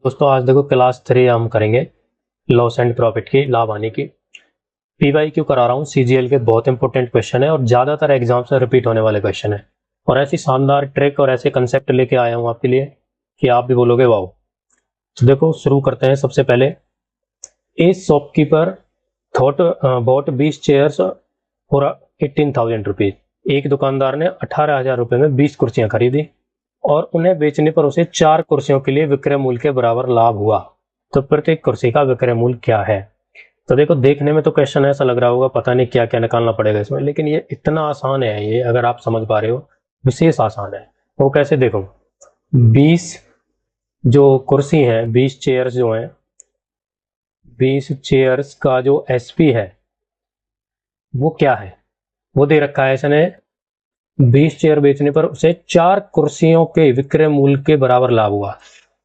दोस्तों आज देखो क्लास 3 हम करेंगे लॉस एंड प्रॉफिट की, लाभ हानि की। पीवाई क्यों करा रहा हूँ, सीजीएल के बहुत इंपॉर्टेंट क्वेश्चन है और ज्यादातर एग्जाम से रिपीट होने वाले क्वेश्चन है और ऐसी शानदार ट्रिक और ऐसे कंसेप्ट लेके आया हूँ आपके लिए कि आप भी बोलोगे वाओ। तो देखो शुरू करते हैं। सबसे पहले a shopkeeper thought bought 20 chairs for 18,000 rupees. एक दुकानदार ने 18,000 रुपए में 20 कुर्सियां खरीदी और उन्हें बेचने पर उसे 4 कुर्सियों के लिए विक्रय मूल्य के बराबर लाभ हुआ। तो प्रत्येक कुर्सी का विक्रय मूल्य क्या है? तो देखो देखने में तो क्वेश्चन ऐसा लग रहा होगा पता नहीं क्या क्या निकालना पड़ेगा इसमें, लेकिन ये इतना आसान है, ये अगर आप समझ पा रहे हो विशेष आसान है। वो कैसे? देखो 20 जो कुर्सी है, 20 चेयर्स जो हैं, 20 चेयर्स का जो एसपी है वो क्या है? वो दे रखा है इसने 20 चेयर बेचने पर उसे 4 कुर्सियों के विक्रय मूल्य के बराबर लाभ हुआ।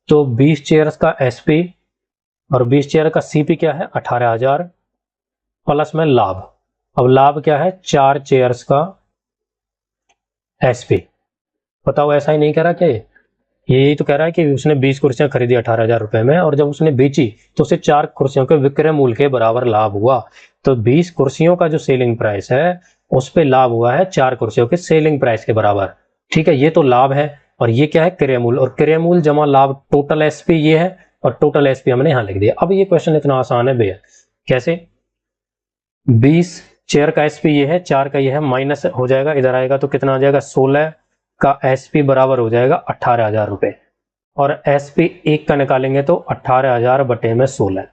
तो 20 चेयर्स का एसपी और 20 चेयर का सीपी क्या है? 18,000 प्लस में लाभ। अब लाभ क्या है? 4 चेयर्स का एसपी। बताओ ऐसा ही नहीं कह रहा क्या? यही तो कह रहा है कि उसने 20 कुर्सियां खरीदी 18,000 रुपए में और जब उसने बेची तो उसे 4 कुर्सियों के विक्रय मूल्य के बराबर लाभ हुआ। तो 20 कुर्सियों का जो सेलिंग प्राइस है उस पे लाभ हुआ है 4 कुर्सियों के सेलिंग प्राइस के बराबर। ठीक है, ये तो लाभ है। और ये क्या है? क्रय मूल्य। और क्रय मूल्य जमा लाभ, टोटल एसपी ये है और टोटल एसपी हमने यहां लिख दिया। अब ये क्वेश्चन इतना आसान है भैया। कैसे? 20 चेयर का एसपी ये है, 4 का ये है, माइनस हो जाएगा, इधर आएगा तो कितना आ जाएगा? 16 का एसपी बराबर हो जाएगा 18,000 रुपए। और एसपी 1 का निकालेंगे तो 18,000 बटे में 16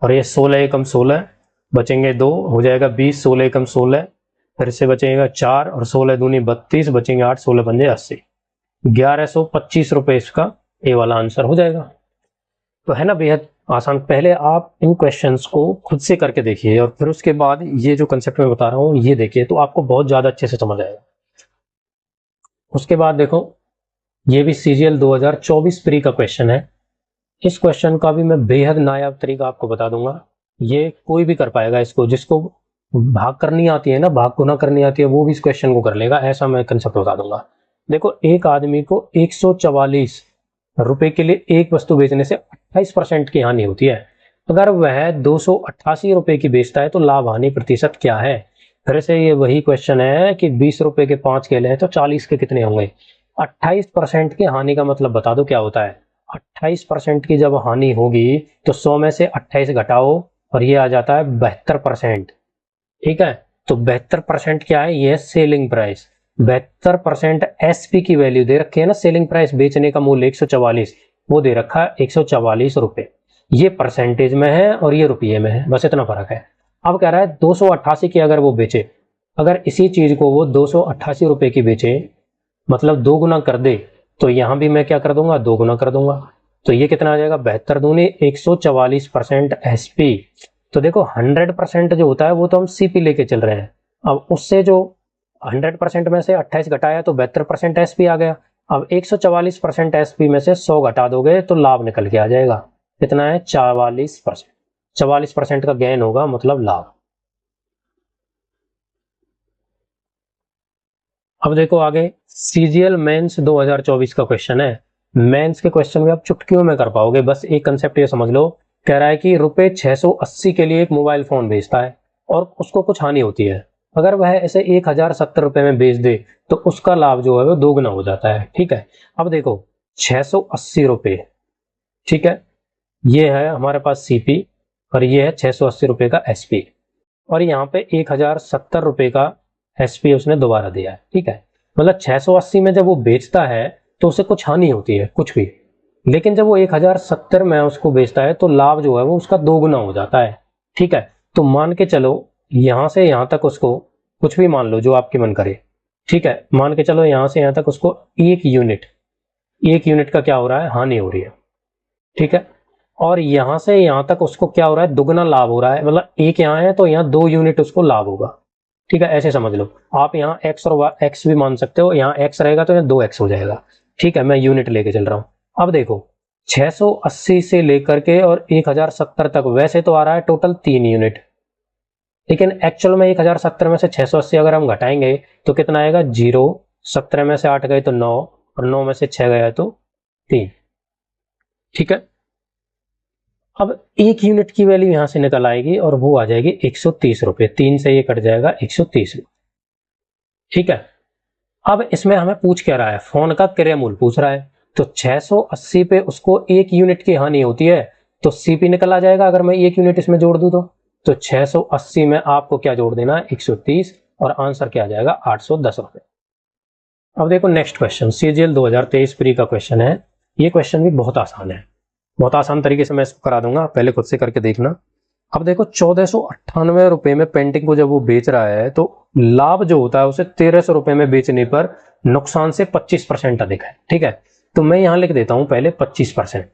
और ये 16 एकम 16 बचेंगे 2, हो जाएगा 20, 16 एकम 16, फिर से बचेगा 4 और 16 दूनी 32, बचेंगे 8, 16 पंजे 80, 1125 रुपए इसका ए वाला आंसर हो जाएगा। तो है ना बेहद आसान। पहले आप इन क्वेश्चंस को खुद से करके देखिए और फिर उसके बाद ये जो कंसेप्ट मैं बता रहा हूँ ये देखिए, तो आपको बहुत ज्यादा अच्छे से समझ आएगा। उसके बाद देखो ये भी सीजीएल 2024 प्री का क्वेश्चन है। इस क्वेश्चन का भी मैं बेहद नायाब तरीका आपको बता दूंगा। ये कोई भी कर पाएगा इसको, जिसको भाग करनी आती है ना, भाग गुना करनी आती है, वो भी इस क्वेश्चन को कर लेगा, ऐसा मैं कंसेप्ट बता दूंगा। देखो एक आदमी को 144 रुपए के लिए एक वस्तु बेचने से 28% की हानि होती है। अगर वह 288 रुपए की बेचता है तो लाभ हानि प्रतिशत क्या है? फिर से ये वही क्वेश्चन है कि 20 रुपए के 5 केले हैं तो 40 के कितने होंगे? 28% की हानि का मतलब बता दो क्या होता है? 28% की जब हानि होगी तो 100 में से 28 घटाओ और ये आ जाता है 72%। ठीक है, तो 72% क्या है? ये सेलिंग प्राइस। 72% एसपी की वैल्यू दे रखी है ना, सेलिंग प्राइस बेचने का मूल्य 144, वो दे रखा है 144 रुपए। ये परसेंटेज में है और ये रुपये में है, बस इतना फर्क है। अब कह रहा है 288 की अगर वो बेचे, अगर इसी चीज को वो 288 रुपए की बेचे, मतलब 2 गुना कर दे, तो यहां भी मैं क्या कर दूंगा? 2 गुना कर दूंगा। तो ये कितना आ जाएगा? 72 दूनी 144% एसपी। तो देखो 100% जो होता है वो तो हम सीपी लेके चल रहे हैं। अब उससे जो 100% में से 28 घटाया तो 72% एसपी आ गया। अब 144% एसपी में से 100 घटा दोगे तो लाभ निकल के आ जाएगा। कितना है? 44%। 44% का गेन होगा, मतलब लाभ। अब देखो आगे सीजीएल मेंस 2024 का क्वेश्चन है। मेंस के क्वेश्चन में आप चुटकियों में कर पाओगे, बस एक कंसेप्ट ये समझ लो। कह रहा है कि रुपए 680 के लिए एक मोबाइल फोन बेचता है और उसको कुछ हानि होती है। अगर वह ऐसे 1070 रुपए में बेच दे तो उसका लाभ जो है वो दोगुना हो जाता है। ठीक है, अब देखो 680 रुपए, ठीक है, ये है हमारे पास सीपी और ये है 680 रुपए का एसपी और यहाँ पे 1070 रुपए का एसपी उसने दोबारा दिया है। ठीक है, मतलब 680 में जब वो बेचता है तो उसे कुछ हानि होती है, कुछ भी, लेकिन जब वो 1070 में उसको बेचता है तो लाभ जो है वो उसका दोगुना हो जाता है। ठीक है, तो मान के चलो यहां से यहां तक उसको कुछ भी मान लो जो आपके मन करे। ठीक है, मान के चलो यहां से यहां तक उसको एक यूनिट का क्या हो रहा है? हानि हो रही है। ठीक है, और यहां से यहां तक उसको क्या हो रहा है? दुगना लाभ हो रहा है, मतलब एक यहाँ है तो यहाँ 2 यूनिट उसको लाभ होगा। ठीक है, ऐसे समझ लो। आप यहाँ x और x भी मान सकते हो, यहाँ x रहेगा तो यहाँ 2x हो जाएगा। ठीक है, मैं यूनिट लेके चल रहा हूं। अब देखो 680 से लेकर के और 1070 तक वैसे तो आ रहा है टोटल 3 यूनिट, लेकिन एक्चुअल में 1070 में से 680 अगर हम घटाएंगे तो कितना आएगा? 0, 17 में से 8 गए तो 9 और 9 में से 6 गया तो 3। ठीक है, अब 1 यूनिट की वैल्यू यहां से निकल आएगी और वो आ जाएगी 130 रुपए। 3 से ये कट जाएगा 130 रुपए। ठीक है, अब इसमें हमें पूछ क्या रहा है, फोन का क्रय मूल्य पूछ रहा है। तो 680 पे उसको 1 यूनिट की हानि होती है, तो सीपी निकल आ जाएगा अगर मैं 1 यूनिट इसमें जोड़ दूं तो 680 में आपको क्या जोड़ देना है, 130, और आंसर क्या आ जाएगा, 810 रुपए। अब देखो नेक्स्ट क्वेश्चन, सीजीएल 2023 प्री का क्वेश्चन है। ये क्वेश्चन भी बहुत आसान है, बहुत आसान तरीके से मैं इसको करा दूंगा, पहले खुद से करके देखना। अब देखो 1498 रुपए में पेंटिंग को जब वो बेच रहा है तो लाभ जो होता है उसे 1300 रुपए में बेचने पर नुकसान से 25% अधिक है। ठीक है, तो मैं यहां लिख देता हूं पहले 25%,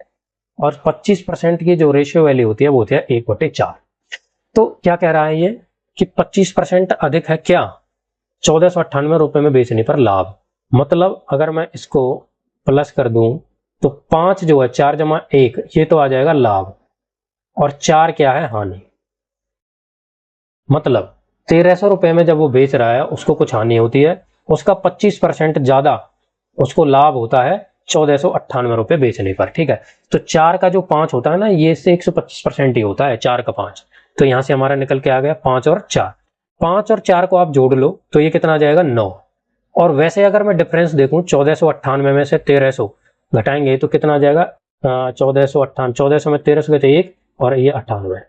और 25% की जो रेशियो वैल्यू होती है वो होती है 1/4। तो क्या कह रहा है ये कि 25% अधिक है क्या, 1498 रुपए में बेचने पर लाभ। मतलब अगर मैं इसको प्लस कर दूं तो 5 जो है 4 जमा 1 ये तो आ जाएगा लाभ, और 4 क्या है, हानि। मतलब 1300 रुपए में जब वो बेच रहा है उसको कुछ हानि होती है, उसका 25% ज्यादा उसको लाभ होता है 1498 रुपए बेचने पर। ठीक है, तो 4 का जो 5 होता है ना, ये से 125% ही होता है 4 का 5। तो यहां से हमारा निकल के आ गया 5 और 4। 5 और 4 को आप जोड़ लो तो ये कितना आ जाएगा, 9। और वैसे अगर मैं डिफरेंस देखूं 1498 में से 1300 घटाएंगे तो कितना आ जाएगा, 1498, 1400 में 1300 के थे 1 और ये 98,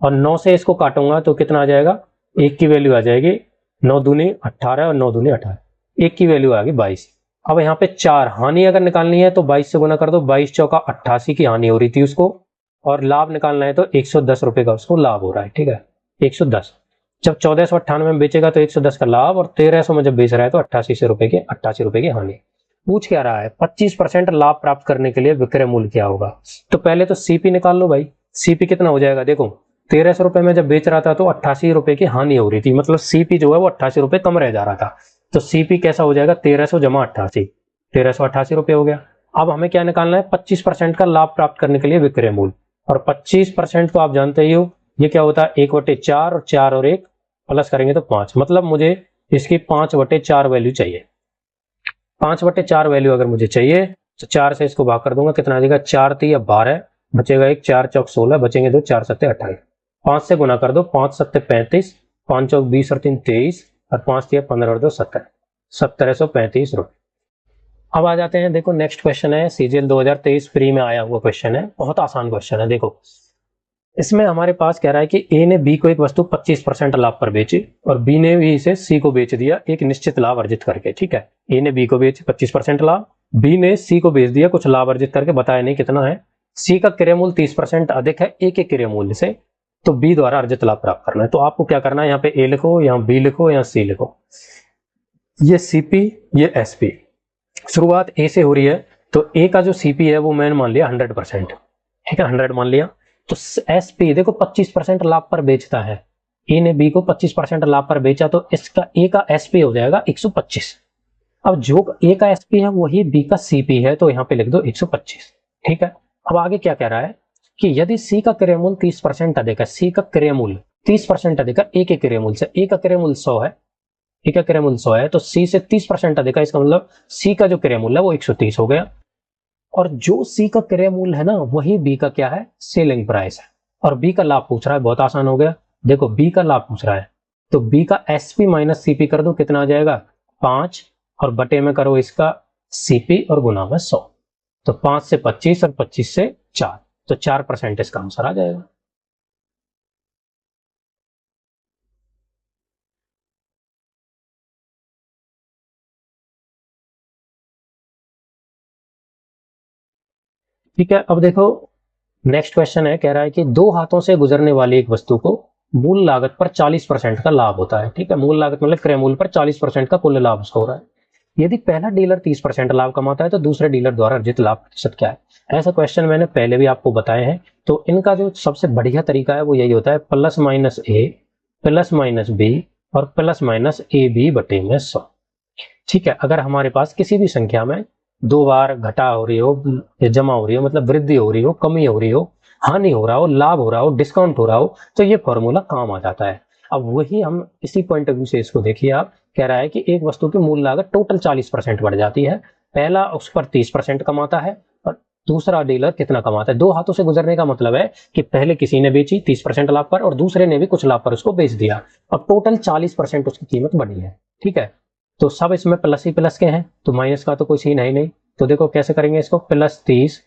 और 9 से इसको काटूंगा तो कितना आ जाएगा, 1 की वैल्यू आ जाएगी 9 दूनी 18 और 9 दूनी 18, 1 की वैल्यू आ गई 22। अब यहाँ पे 4 हानि अगर निकालनी है तो 22 से गुना कर दो, 22 चौका 88 की हानि हो रही थी उसको, और लाभ निकालना है तो 110 रुपए का उसको लाभ हो रहा है। ठीक है, 110 जब 1498 में बेचेगा तो 110 का लाभ, और 1300 में जब बेच रहा है तो 88 रुपए की हानि। पूछ क्या रहा है, 25% लाभ प्राप्त करने के लिए विक्रय मूल्य क्या होगा। तो पहले तो सीपी निकाल लो भाई, सीपी कितना हो जाएगा, देखो 1300 रुपए में जब बेच रहा था तो 88 रुपए की हानि हो रही थी, मतलब सीपी जो है वो 88 रुपए कम रह जा रहा था। तो सीपी कैसा हो जाएगा, 1300 जमा 88, 1388 रुपए हो गया। अब हमें क्या निकालना है, 25% का लाभ प्राप्त करने के लिए विक्रय मूल्य, और 25% तो आप जानते ही हो ये क्या होता है, 1/4, और 4 और 1 प्लस करेंगे तो 5, मतलब मुझे इसकी 5/4 वैल्यू चाहिए। 5/4 वैल्यू अगर मुझे चाहिए तो 4 से इसको भाग कर दूंगा, कितना आ जाएगा, 4 3 या 12, बचेगा 1, 4 चौक 16, बचेंगे 2, 4 7 28। 5 से गुना कर दो, 5 7 35, 5 चौक 20 और 3 23, और 5 3 15 और 2 17, 1735 रुपए। अब आ जाते हैं, देखो नेक्स्ट क्वेश्चन है, सीजीएल 2023 प्री में आया हुआ क्वेश्चन है, बहुत आसान क्वेश्चन है। देखो इसमें हमारे पास कह रहा है कि ए ने बी को एक वस्तु 25% लाभ पर बेची और बी ने भी इसे सी को बेच दिया एक निश्चित लाभ अर्जित करके। ठीक है, ए ने बी को बेच 25% लाभ, बी ने सी को बेच दिया कुछ लाभ अर्जित करके, बताया नहीं कितना है। सी का क्रय मूल्य 30% अधिक है ए के क्रय मूल्य से, तो बी द्वारा अर्जित लाभ प्राप्त करना है। तो आपको क्या करना है, यहाँ पे ए लिखो, यहाँ बी लिखो, यहाँ सी लिखो, ये सीपी ये एसपी। शुरुआत ए से हो रही है तो ए का जो सीपी है वो मैंने मान लिया 100%। ठीक है, 100 मान लिया। तो एसपी देखो 25% लाभ पर बेचता है, ए ने बी को 25% लाभ पर बेचा, तो इसका ए का एसपी हो जाएगा 125। अब जो ए का एसपी है वही बी का सीपी है, तो यहाँ पे लिख दो 125। ठीक है, अब आगे क्या कह रहा है कि यदि सी का क्रय मूल्य 30% अधिक है, सी का क्रय मूल्य 30% अधिक है ए के क्रय मूल्य से, ए का क्रय मूल्य 100 है, ए का क्रय मूल्य 100 है, तो सी से 30% अधिक है, इसका मतलब सी का जो क्रय मूल्य है वो 130 हो गया। और जो सी का क्रय मूल्य है ना वही बी का क्या है, सेलिंग प्राइस है, और बी का लाभ पूछ रहा है, बहुत आसान हो गया। देखो बी का लाभ पूछ रहा है तो बी का एसपी माइनस सीपी कर दो, कितना आ जाएगा 5, और बटे में करो इसका सीपी और गुना में 100, तो 5 से 25 और 25 से 4, तो 4% इसका आंसर आ जाएगा। ठीक है, अब देखो नेक्स्ट क्वेश्चन है, कह रहा है कि दो हाथों से गुजरने वाली एक वस्तु को मूल लागत पर 40% का लाभ होता है। ठीक है, मूल लागत मतलब क्रय मूल्य पर 40% का कुल लाभ हो रहा है। यदि पहला डीलर 30% लाभ कमाता है तो दूसरे डीलर द्वारा अर्जित लाभ प्रतिशत क्या है। ऐसा क्वेश्चन मैंने पहले भी आपको बताए हैं, तो इनका जो सबसे बढ़िया तरीका है वो यही होता है, plus minus A plus minus B और प्लस माइनस ए बी बटे में 100। ठीक है, अगर हमारे पास किसी भी संख्या में दो बार घटा हो रही हो या जमा हो रही हो, मतलब वृद्धि हो रही हो, कमी हो रही हो, हानि हो रहा हो, लाभ हो रहा हो, डिस्काउंट हो रहा हो, तो ये फॉर्मूला काम आ जाता है। अब वही हम इसी पॉइंट ऑफ व्यू से इसको देखिए, आप कह रहा है कि एक वस्तु की मूल लागत टोटल 40% बढ़ जाती है, पहला उस पर 30% कमाता है और दूसरा डीलर कितना कमाता है। दो हाथों से गुजरने का मतलब है कि पहले किसी ने बेची 30% लाभ पर और दूसरे ने भी कुछ लाभ पर उसको बेच दिया, और टोटल 40% उसकी कीमत बढ़ी है। ठीक है, तो सब इसमें प्लस ही प्लस के हैं, तो माइनस का तो कोई सीन है ही नहीं। तो देखो कैसे करेंगे इसको, प्लस 30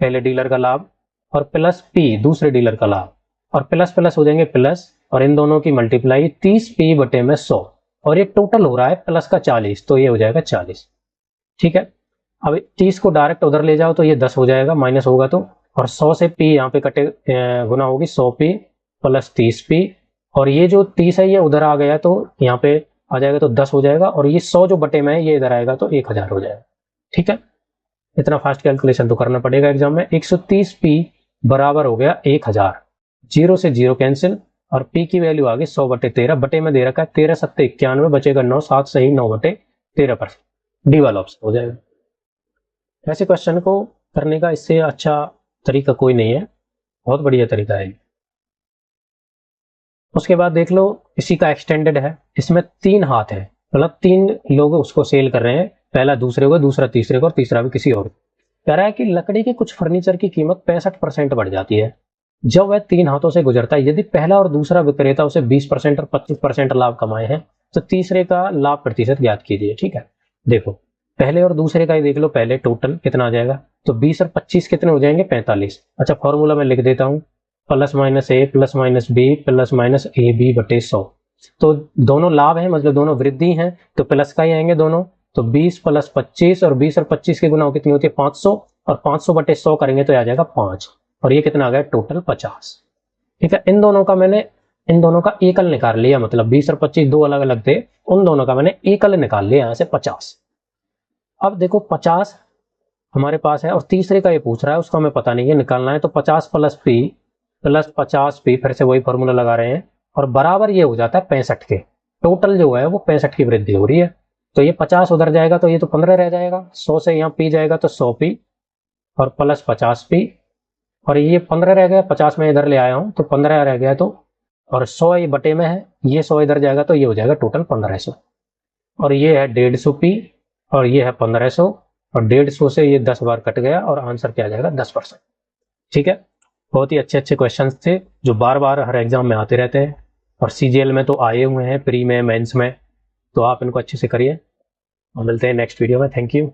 पहले डीलर का लाभ और प्लस पी दूसरे डीलर का लाभ, और प्लस प्लस हो जाएंगे प्लस, और इन दोनों की मल्टीप्लाई 30p बटे में 100, और ये टोटल हो रहा है प्लस का 40, तो ये हो जाएगा 40। ठीक है, अब 30 को डायरेक्ट उधर ले जाओ तो ये 10 हो जाएगा, माइनस होगा तो, और 100 से p यहाँ पे कटे गुना होगी 100p प्लस 30p, और ये जो 30 है ये उधर आ गया तो यहाँ पे आ जाएगा तो 10 हो जाएगा, और ये 100 जो बटे में है ये इधर आएगा तो 1000 हो जाएगा। ठीक है, इतना फास्ट कैलकुलेशन तो करना पड़ेगा एग्जाम में। 130p बराबर हो गया 1000, 0 से 0 कैंसिल, और p की वैल्यू आ गई 100 बटे 13, बटे में दे रखा है 13 सत्ते 91, बचेगा 9, 7 सही 9 बटे 13%, डी वाला ऑप्शन हो जाएगा। ऐसे क्वेश्चन को करने का इससे अच्छा तरीका कोई नहीं है, बहुत बढ़िया तरीका है। उसके बाद देख लो, इसी का एक्सटेंडेड है, इसमें 3 हाथ है, मतलब 3 लोग उसको सेल कर रहे हैं, पहला दूसरे को, दूसरा तीसरे को, और तीसरा भी किसी और। कह रहा है कि लकड़ी के कुछ फर्नीचर की कीमत 65% बढ़ जाती है जब वह 3 हाथों से गुजरता है। यदि पहला और दूसरा विक्रेता उसे 20% और 25% लाभ कमाए हैं तो तीसरे का लाभ प्रतिशत ज्ञात कीजिए। ठीक है, देखो पहले और दूसरे का ही देख लो, पहले टोटल कितना आ जाएगा, तो 20 और 25 कितने हो जाएंगे, 45। अच्छा, फॉर्मूला मैं लिख देता हूँ, plus minus A plus minus B plus minus A B बटे 100। तो दोनों लाभ है, मतलब दोनों वृद्धि हैं, तो प्लस का ही आएंगे दोनों, तो 20 प्लस 25, और 20 और 25 की गुना कितनी होती है 500, और 500 बटे 100 करेंगे तो आ जाएगा 5, और ये कितना आ गया टोटल 50। ठीक है, इन दोनों का एकल निकाल लिया, मतलब 20 और 25 दो अलग अलग थे, उन दोनों का मैंने एकल निकाल लिया यहाँ से 50। अब देखो 50 हमारे पास है और तीसरे का ये पूछ रहा है, उसका हमें पता नहीं है, निकालना है, तो 50 प्लस पी प्लस 50p, फिर से वही फॉर्मूला लगा रहे हैं, और बराबर ये हो जाता है 65 के। टोटल जो है वो 65 की वृद्धि हो रही है, तो ये 50 उधर जाएगा तो ये तो 15 रह जाएगा, 100 से यहाँ पी जाएगा तो 100p और प्लस 50p, और ये 15 रह गया, 50 में इधर ले आया हूँ तो 15 रह गया, तो और 100 ये बटे में है, ये 100 इधर जाएगा तो ये हो जाएगा टोटल 1500, और ये है 150p और ये है 1500, और 150 से ये 10 बार कट गया, और आंसर क्या आ जाएगा 10%। ठीक है, बहुत ही अच्छे अच्छे क्वेश्चंस थे जो बार बार हर एग्जाम में आते रहते हैं, और सीजीएल में तो आए हुए हैं, प्री में, मेंस में, तो आप इनको अच्छे से करिए, और मिलते हैं नेक्स्ट वीडियो में। Thank you.